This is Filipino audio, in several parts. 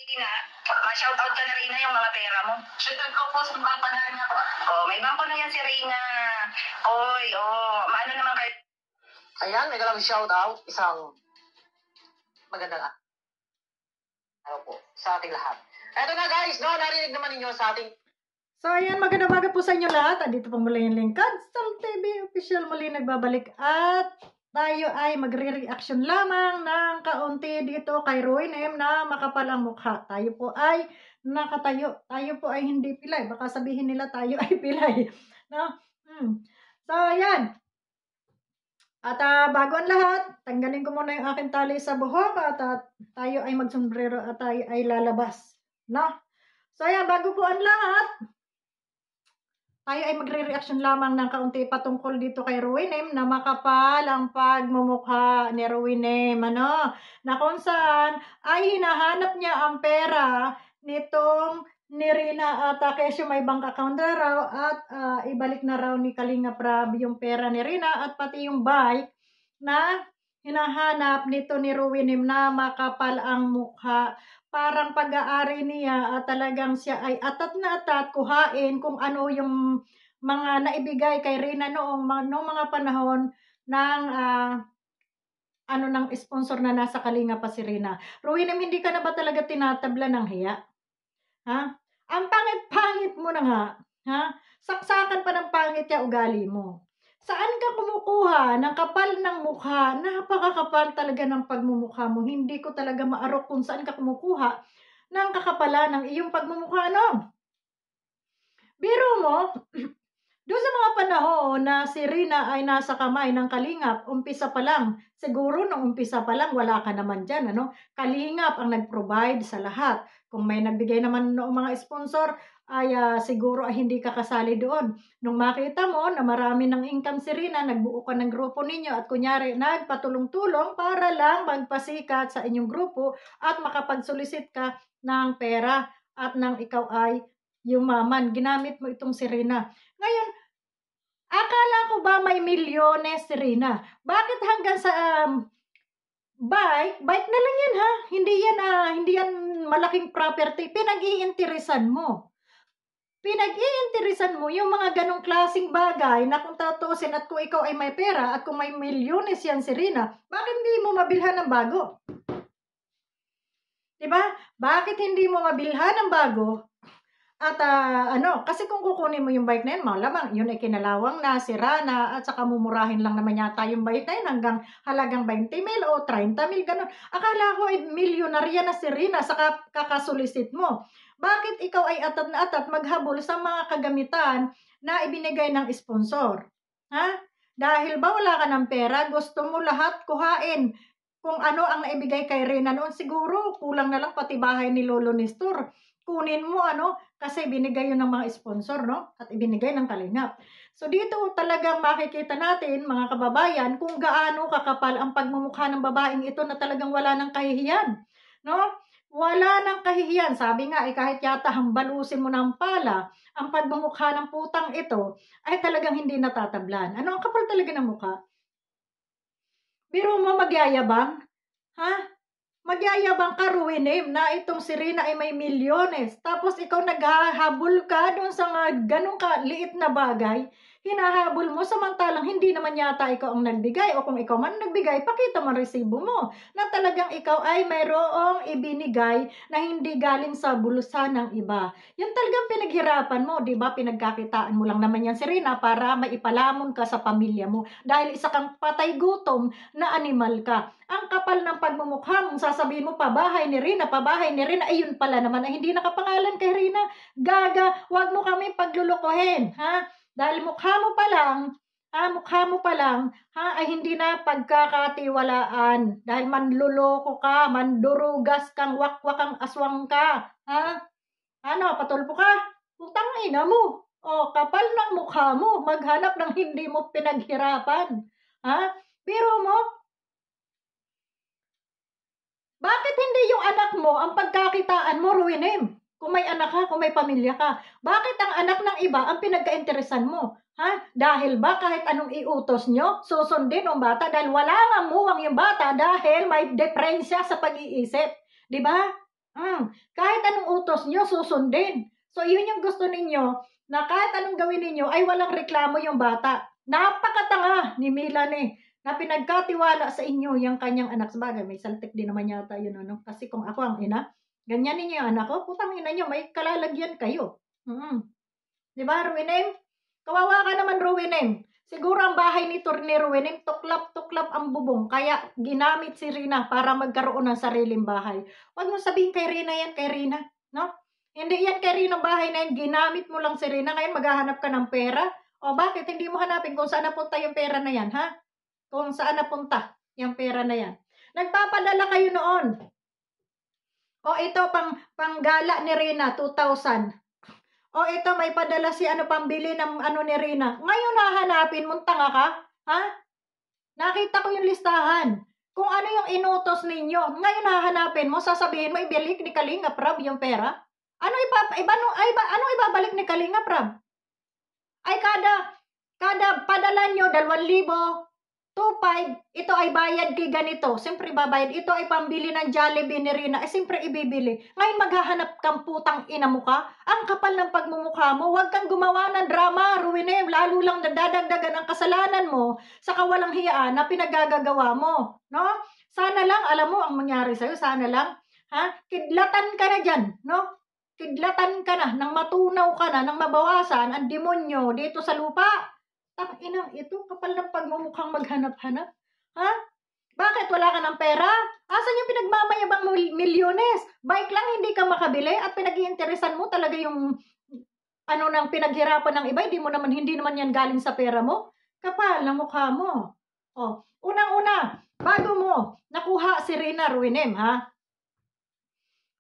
Rina, ma-shoutout ka na Rina yung mga pera mo. Shoutout ko po sa bangko na rin ako. Oh, may bangko na yan si Rina. Oy, maano naman kayo? Ayan, may galang shoutout. Isang magandang araw po sa ating lahat. Eto na guys, no, narinig naman ninyo sa ating... So, ayan, magandang umaga po sa inyo lahat. Andito po muli yung Lingkod Star TV official muli nagbabalik at tayo ay magre-reaction lamang ng kaunti dito kay Ruinem na makapal ang mukha. Tayo po ay nakatayo. Tayo po ay hindi pilay. Baka sabihin nila tayo ay pilay. No? So, ayan. At bago ang lahat, tanggalin ko muna yung aking tali sa buhok at tayo ay magsombrero at tayo ay lalabas. No? So, ayan, bago po ang lahat, tayo ay magre-reaction lamang ng kaunti patungkol dito kay Ruinem na makapal ang pagmumukha ni Ruinem, ano? Na kung saan ay hinahanap niya ang pera nitong ni Rina at kesyo may bank account na raw at ibalik na raw ni Kalinga Prab yung pera ni Rina at pati yung bike na hinahanap nito ni Ruinem na makapal ang mukha. Parang pag-aari niya at talagang siya ay atat na atat kuhain kung ano yung mga naibigay kay Rina noong mga panahon ng ng sponsor na nasa Kalinga pa si Rina. Ruinem, hindi ka na ba talaga tinatabla ng hiya? Ha? Ang pangit-pangit mo na nga. Ha? Saksakan pa ng pangit ya ugali mo. Saan ka kumukuha ng kapal ng mukha? Napakakapal talaga ng pagmumukha mo. Hindi ko talaga maarok kung saan ka kumukuha ng kakapala ng iyong pagmumukha, no? Biro mo, doon sa mga panahon na si Rina ay nasa kamay ng Kalingap, umpisa pa lang, siguro nung umpisa pa lang, wala ka naman dyan, ano? Kalingap ang nag-provide sa lahat. Kung may nagbigay naman noong mga sponsor, ay siguro ay hindi ka kasali doon. Nung makita mo na marami ng income si Rina, nagbuo ka ng grupo ninyo at kunyari nagpatulong-tulong para lang magpasikat sa inyong grupo at makapagsolicit ka ng pera at nang ikaw ay yumaman. Ginamit mo itong si Rina. Ngayon, akala ko ba may milyones si Rina? Bakit hanggang sa bike na lang yan ha? Hindi yan malaking property. Pinag-iinteresan mo. Pinag-iinteresan mo yung mga ganong klaseng bagay na kung tatuusin at kung ikaw ay may pera at kung may milyones yan si Rina, bakit hindi mo mabilhan ng bago? Diba? Bakit hindi mo mabilhan ng bago? At kasi kung kukunin mo yung bike na yun, malamang yun ay kinalawang na, sira na, at saka mumurahin lang naman yata yung bike na yun hanggang halagang 20,000 o 30,000, ganun. Akala ko ay milyonarya na si Rina sa kakasulisit mo. Bakit ikaw ay atat na atat maghabol sa mga kagamitan na ibinigay ng sponsor? Ha? Dahil ba wala ka ng pera, gusto mo lahat kuhain kung ano ang naibigay kay Rina noon, siguro kulang na lang pati bahay ni Lolo Nestor. Kunin mo kasi binigay yun ng mga sponsor, no? At ibinigay ng Kalingap. So dito talagang makikita natin, mga kababayan, kung gaano kakapal ang pagmumukha ng babaeng ito na talagang wala ng kahihiyan, no? Wala ng kahihiyan. Sabi nga, kahit yata hambalusin mo ng pala, ang pagmumukha ng putang ito ay talagang hindi natatablan. Ano ang kapal talaga ng mukha? Biro mo magyayabang? Ha? Magyayabang ka, Ruinem, na itong si Rina ay may milyones. Tapos ikaw naghahabol ka doon sa ganong liit na bagay. Hinahabol mo samantalang hindi naman yata ikaw ang nagbigay. O kung ikaw man nagbigay, pakita mo resibo mo. Na talagang ikaw ay mayroong ibinigay na hindi galing sa bulusan ng iba. Yan talagang pinaghirapan mo, di ba? Pinagkakitaan mo lang naman yan si Rina para maipalamon ka sa pamilya mo. Dahil isa kang patay gutom na animal ka. Ang kapal ng pagmumukha mong sasabihin mo pabahay ni Rina, ayun pala naman ay hindi nakapangalan kay Rina. Gaga, wag mo kami paglulukohin, ha? Dahil mukha mo pa lang, ay hindi na pagkakatiwalaan. Dahil manluloko ka, mandurugas kang, wakwakang aswang ka, ha? Ano, patulpo ka? Putang ina mo. O, kapal ng mukha mo, maghanap ng hindi mo pinaghirapan. Ha? Pero mo, bakit hindi yung anak mo ang pagkakitaan mo, Ruinem? Kung may anak ka, kung may pamilya ka. Bakit ang anak ng iba ang pinagka-interesan mo? Ha? Dahil ba kahit anong iutos nyo, susundin ang bata dahil wala nga muwang yung bata dahil may depresya sa pag-iisip. Di ba? Kahit anong utos nyo, susundin. So, yun yung gusto ninyo, na kahit anong gawin ninyo, ay walang reklamo yung bata. Napakatanga ni Melanie na pinagkatiwala sa inyo yung kanyang anak. Sabagay, may saltik din naman yata yun, ano? Kasi kung ako ang ina, ganyan ninyo yung anak ko, putang ina nyo, may kalalagyan kayo. Di ba, Ruinem? Kawawa ka naman, Ruinem. Siguro ang bahay ni Ruinem, tuklap-tuklap ang bubong. Kaya ginamit si Rina para magkaroon ng sariling bahay. Huwag mo sabihin kay Rina yan, kay Rina. No? Hindi yan kay Rina bahay na yan. Ginamit mo lang si Rina. Ngayon maghahanap ka ng pera. O bakit? Hindi mo hanapin kung saan napunta yung pera na yan, ha? Kung saan napunta yung pera na yan. Nagpapadala kayo noon. O ito, panggala ni Rina, 2,000. O ito, may padala si pambili ng ni Rina. Ngayon hahanapin mo, tanga ka? Ha? Nakita ko yung listahan. Kung ano yung inutos ninyo. Ngayon hahanapin mo, sasabihin mo, ibalik ni Kalinga Prab yung pera. Ano ibabalik ni Kalinga Prab? Ay kada padala nyo, 2,000, 2,500, ito ay bayad kay ganito. Siyempre babayad. Ito ay pambili ng Jollibee ni Rina. Siyempre ibibili. Ngayon maghahanap kang putang ina mo ka. Ang kapal ng pagmumukha mo. Huwag kang gumawa ng drama, Ruinem. Lalo lang nadadagdagan ang kasalanan mo sa kawalang hiyaan na pinagagagawa mo. No? Sana lang, alam mo ang mangyari sa'yo. Sana lang, kidlatan ka na dyan. No? Kidlatan ka na, nang matunaw ka na, nang mabawasan ang demonyo dito sa lupa. Inang ito, kapal ng pagmumukhang maghanap-hanap. Ha? Bakit wala ka ng pera? Asan yung pinagmamayabang milyones? Bike lang hindi ka makabili at pinag-iinteresan mo talaga yung ng pinaghirapan ng iba, hindi naman yan galing sa pera mo. Kapal ng mukha mo. Oh, unang-una, bago mo nakuha si Rina Ruinem, ha?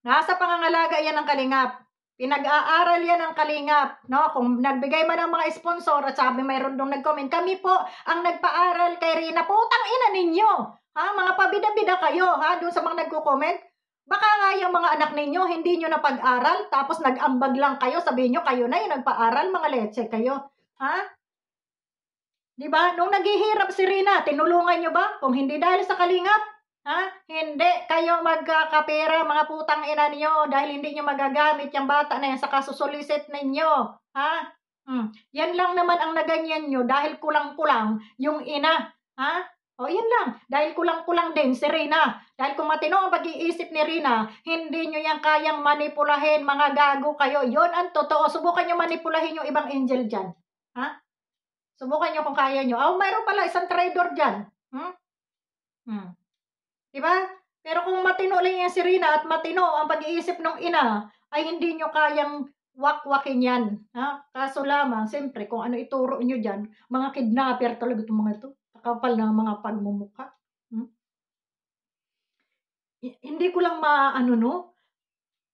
Nasa pangangalaga yan ng Kalingap. Pinag-aaral yan ng Kalingap, no? Kung nagbigay man ng mga sponsor at sabi mayroon dong nag-comment, kami po ang nagpa-aral kay Rina. Putang ina ninyo, ha? Mga pabida-bida kayo, ha? Doon sa mga nagko-comment. Baka nga yung mga anak ninyo, hindi nyo napag-aral, tapos nag-ambag lang kayo, sabihin nyo, kayo na yung nagpa-aral, mga leche kayo, ha? Diba? Nung naghihirap si Rina, tinulungan nyo ba? Kung hindi dahil sa Kalingap, ha? Hindi kayo magkakapera, mga putang ina niyo, dahil hindi niyo magagamit yung bata na yan sa kasusulisit ninyo. Ha? Yan lang naman ang naganyan nyo dahil kulang-kulang yung ina. Ha? O yan lang. Dahil kulang-kulang din si Rina. Dahil kung matino ang pag-iisip ni Rina, hindi nyo yan kayang manipulahin, mga gago kayo. Yon ang totoo. Subukan nyo manipulahin yung ibang angel dyan. Ha? Subukan nyo kung kaya nyo. Mayroon pala isang trader dyan. Diba? Pero kung matino lang yan si Rina at matino ang pag-iisip ng ina, ay hindi nyo kayang wakwakin yan. Ha? Kaso lamang, siyempre, kung ano ituro nyo dyan, mga kidnapper talaga itong mga ito. Kapal na mga pagmumukha. Hindi ko lang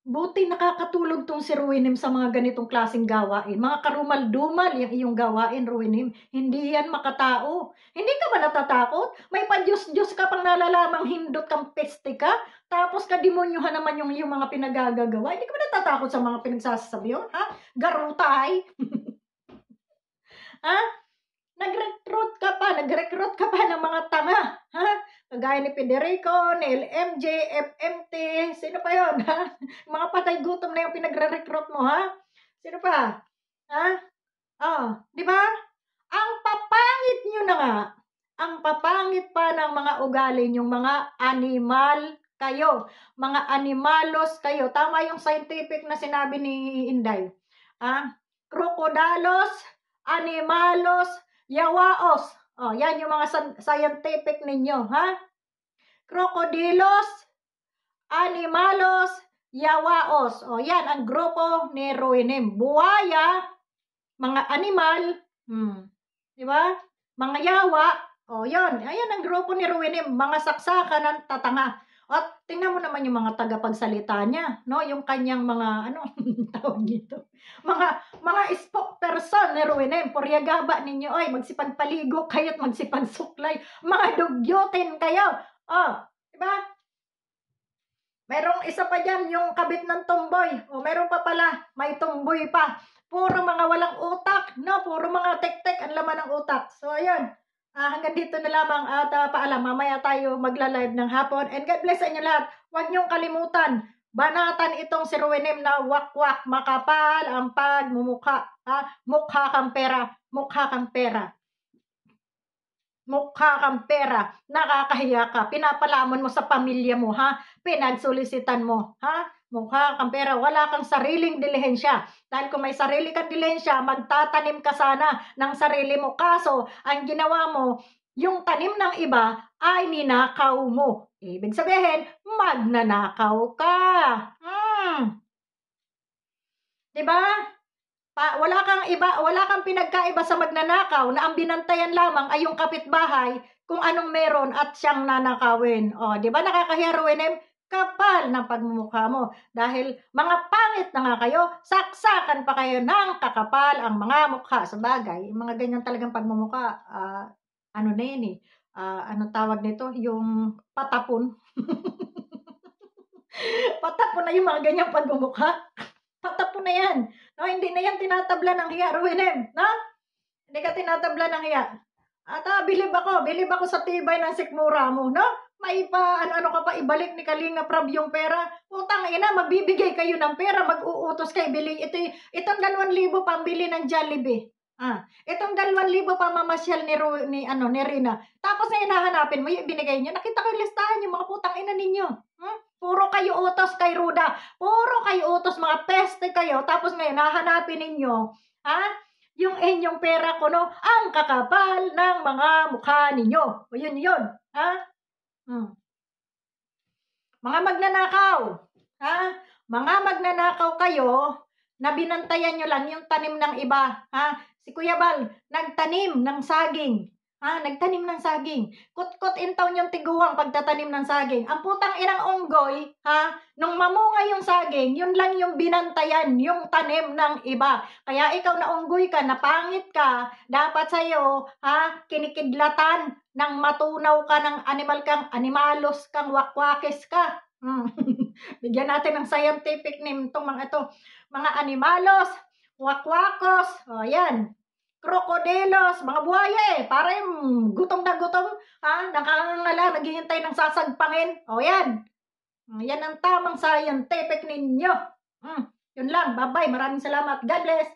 buti nakakatulog tong si Ruinem sa mga ganitong klaseng gawain. Mga karumal-dumal yung iyong gawain, Ruinem. Hindi yan makatao. Hindi ka ba natatakot? May pa-Diyos-Diyos ka pang nalalamang hindot kang peste ka? Tapos kademonyuhan naman yung mga pinagagagawa. Hindi ka ba natatakot sa mga pinagsasabi yun? Ha? Garutay? Ha? Nag-recruit ka pa ng mga tanga. Ha? Kagaya ni Federico, ni LMJ, FMT, sino pa yun? Ha? Mga patay gutom na yung pinagre-recruit mo, ha? Sino pa? Ha? Di ba? Ang papangit nyo na nga. Ang papangit pa ng mga ugali yung mga animal kayo. Mga animalos kayo. Tama yung scientific na sinabi ni Inday. Crocodilos, animalos, yawaos. Yan yung mga scientific ninyo, ha? Crocodilos, animalos, yawaos. Yan ang grupo ni Ruinem. Buwaya, mga animal, di ba? Mga yawa, yan. Ayan ang grupo ni Ruinem. Mga saksakan ng tatanga. At tingnan mo naman yung mga tagapagsalita niya, no? Yung kanyang mga, tawag dito? Mga spokesperson ni Ruinem. Puryagaba ninyo, magsipagpaligo kayo at magsipagsuklay. Mga dugyutin kayo. Diba? Merong isa pa dyan, yung kabit ng tomboy. Meron pa pala, may tomboy pa. Puro mga walang utak, no? Puro mga tek-tek ang laman ng utak. So, ayan. Hanggang dito na lamang at paalam. Mamaya tayo magla-live ng hapon. And God bless sa inyo lahat. Huwag niyong kalimutan, banatan itong si Ruinem na wakwak, makapal ang pagmumukha. Ha? Mukha kang pera, mukha kang pera. Mukha kang pera, nakakahiya ka, pinapalamon mo sa pamilya mo, ha? Pinagsolisitan mo, ha? Mukha kang pera, wala kang sariling dilihensya. Dahil kung may sarili kang dilihensya, magtatanim ka sana ng sarili mo. Kaso, ang ginawa mo, yung tanim ng iba ay ninakaw mo. Ibig sabihin, magnanakaw ka. Diba? Wala kang iba, wala kang pinagkaiba sa magnanakaw na ang binantayan lamang ay yung kapitbahay kung anong meron at siyang nanakawin. O, di ba nakakahiya, Ruinem? Kapal ng pagmumukha mo. Dahil mga pangit na nga kayo, saksakan pa kayo ng kakapal ang mga mukha. Sa bagay, mga ganyan talagang pagmumukha, ano na yun eh, ano tawag nito? Yung patapon. Patapon na yung mga ganyang pagmumukha. Patapon na yan. No, hindi na yan tinatabla ng hiya, Ruinem. No? Hindi ka tinatabla ng hiya. At bilib ako sa tibay ng sikmura mo, no? Ano ka pa, ibalik ni Kalinga Prab yung pera. Utang ina, magbibigay kayo ng pera, mag-uutos kayo, bili, itong 2,000 pambili ng Jollibee. Itong 2,000 pa mamasyal ni Rina. Tapos na hinahanapin mo, binigay niyo. Nakita ko yung listahan yung mga putang ina ninyo. Puro kayo utos kay Ruda. Puro kayo utos, mga peste kayo. Tapos ngayon, hahanapin ninyo, yung inyong pera ko, no? Ang kakapal ng mga mukha ninyo. O yun. Mga magnanakaw. Mga magnanakaw kayo na binantayan nyo lang yung tanim ng iba. Si Kuya Bal, nagtanim ng saging. Nagtanim ng saging. Kut-kut intaw yung tiguang pagtatanim ng saging. Ang putang inang unggoy, nung mamunga yung saging, yun lang yung binantayan, yung tanim ng iba. Kaya ikaw na unggoy ka, napangit ka, dapat sa'yo, kinikidlatan ng matunaw ka ng animalos kang, wakwakis ka. Bigyan natin ng scientific name itong mga animalos, wakwakos, yan. Krokodilos, mga buhaya para yung gutom na gutom, nakangangala, naghihintay ng sasagpangin. O yan. Yan ang tamang scientific ninyo. Yun lang. Bye-bye. Maraming salamat. God bless.